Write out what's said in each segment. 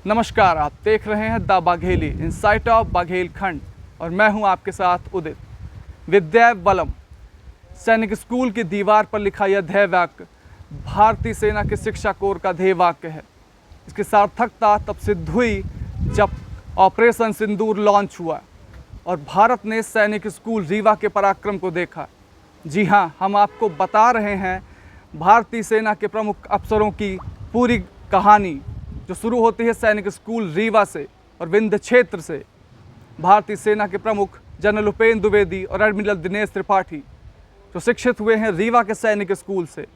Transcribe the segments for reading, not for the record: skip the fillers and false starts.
नमस्कार, आप देख रहे हैं the Bagheli insight of Baghelkhand और मैं हूं आपके साथ उदित। विद्या बलम सैनिक स्कूल की दीवार पर लिखा यह ध्येय वाक्य भारतीय सेना के शिक्षा कोर का ध्येय वाक्य है। इसकी सार्थकता तब सिद्ध हुई जब ऑपरेशन सिंदूर लॉन्च हुआ और भारत ने सैनिक स्कूल रीवा के पराक्रम को देखा। जी हाँ, हम आपको बता रहे हैं भारतीय सेना के प्रमुख अफसरों की पूरी कहानी जो शुरू होती है सैनिक स्कूल रीवा से और विंध्य क्षेत्र से। भारतीय सेना के प्रमुख जनरल उपेंद्र द्विवेदी और एडमिरल दिनेश त्रिपाठी जो शिक्षित हुए हैं रीवा के सैनिक स्कूल से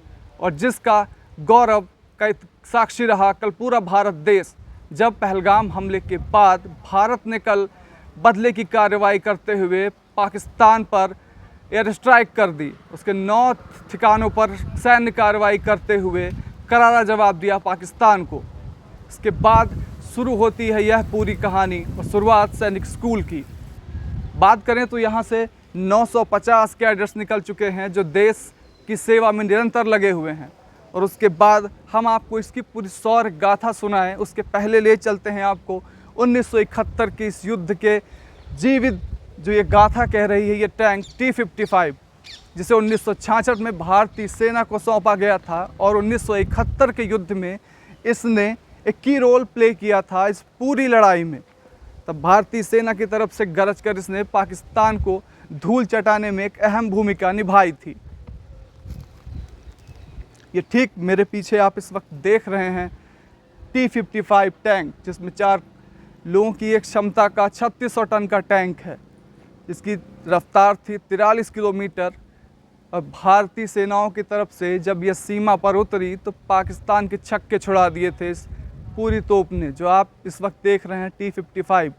और जिसका गौरव का साक्षी रहा कल पूरा भारत देश, जब पहलगाम हमले के बाद भारत ने कल बदले की कार्रवाई करते हुए पाकिस्तान पर एयर स्ट्राइक कर दी। उसके 9 ठिकानों पर सैन्य कार्रवाई करते हुए करारा जवाब दिया पाकिस्तान को। इसके बाद शुरू होती है यह पूरी कहानी और शुरुआत सैनिक स्कूल की। बात करें तो यहाँ से 950 कैडेट्स निकल चुके हैं जो देश की सेवा में निरंतर लगे हुए हैं। और उसके बाद हम आपको इसकी पूरी शौर्य गाथा सुनाएं, उसके पहले ले चलते हैं आपको 1971 के इस युद्ध के जीवित जो ये गाथा कह रही है। ये टैंक T-55 जिसे 1966 में भारतीय सेना को सौंपा गया था और 1971 के युद्ध में इसने एक की रोल प्ले किया था इस पूरी लड़ाई में। तब भारतीय सेना की तरफ से गरज कर इसने पाकिस्तान को धूल चटाने में एक अहम भूमिका निभाई थी। ये ठीक मेरे पीछे आप इस वक्त देख रहे हैं T-55 टैंक, जिसमें 4 लोगों की एक क्षमता का 3600 टन का टैंक है, जिसकी रफ्तार थी 43 किलोमीटर। और भारतीय सेनाओं की तरफ से जब यह सीमा पर उतरी तो पाकिस्तान के छक्के छुड़ा दिए थे इस पूरी तोप ने, जो आप इस वक्त देख रहे हैं T-55।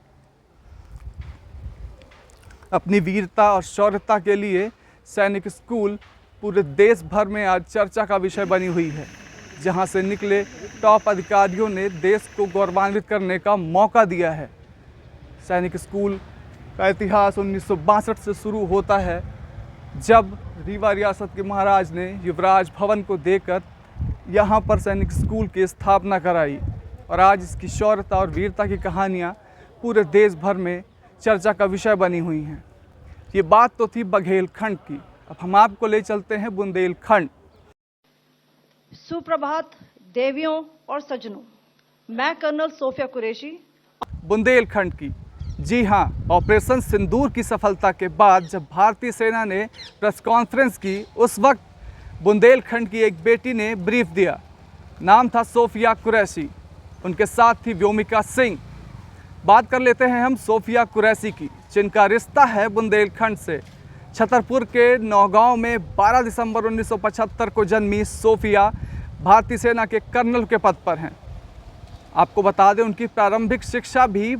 अपनी वीरता और शौर्यता के लिए सैनिक स्कूल पूरे देश भर में आज चर्चा का विषय बनी हुई है, जहां से निकले टॉप अधिकारियों ने देश को गौरवान्वित करने का मौका दिया है। सैनिक स्कूल का इतिहास 1962 से शुरू होता है, जब रीवा रियासत के महाराज ने युवराज भवन को देकर यहाँ पर सैनिक स्कूल की स्थापना कराई। और आज इसकी शौर्यता और वीरता की कहानियाँ पूरे देश भर में चर्चा का विषय बनी हुई हैं। ये बात तो थी बघेलखंड की। अब हम आपको ले चलते हैं बुंदेलखंड। सुप्रभात देवियों और सज्जनों, मैं कर्नल सोफिया कुरैशी। बुंदेलखंड की, जी हाँ, ऑपरेशन सिंदूर की सफलता के बाद जब भारतीय सेना ने प्रेस कॉन्फ्रेंस की, उस वक्त बुंदेलखंड की एक बेटी ने ब्रीफ दिया। नाम था सोफिया कुरैशी, उनके साथ थी व्योमिका सिंह। बात कर लेते हैं हम सोफिया कुरैशी की, जिनका रिश्ता है बुंदेलखंड से। छतरपुर के नौगांव में 12 दिसंबर 1975 को जन्मी सोफिया भारतीय सेना के कर्नल के पद पर हैं। आपको बता दें उनकी प्रारंभिक शिक्षा भी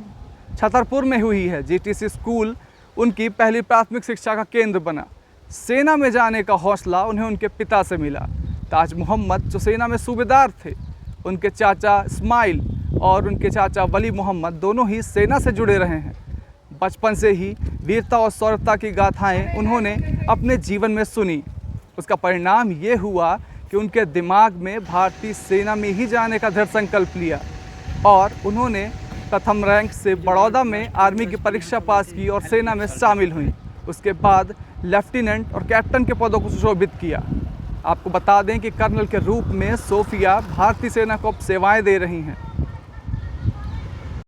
छतरपुर में हुई है। GTC स्कूल उनकी पहली प्राथमिक शिक्षा का केंद्र बना। सेना में जाने का हौसला उन्हें उनके पिता से मिला, ताज मोहम्मद, जो सेना में सूबेदार थे। उनके चाचा इस्माइल और उनके चाचा वली मोहम्मद दोनों ही सेना से जुड़े रहे हैं। बचपन से ही वीरता और शौर्यता की गाथाएं उन्होंने अपने जीवन में सुनी। उसका परिणाम ये हुआ कि उनके दिमाग में भारतीय सेना में ही जाने का दृढ़ संकल्प लिया और उन्होंने प्रथम रैंक से बड़ौदा में आर्मी की परीक्षा पास की और सेना में शामिल हुई। उसके बाद लेफ्टिनेंट और कैप्टन के पदों को सुशोभित किया। आपको बता दें कि कर्नल के रूप में सोफिया भारतीय सेना को अब सेवाएं दे रही हैं।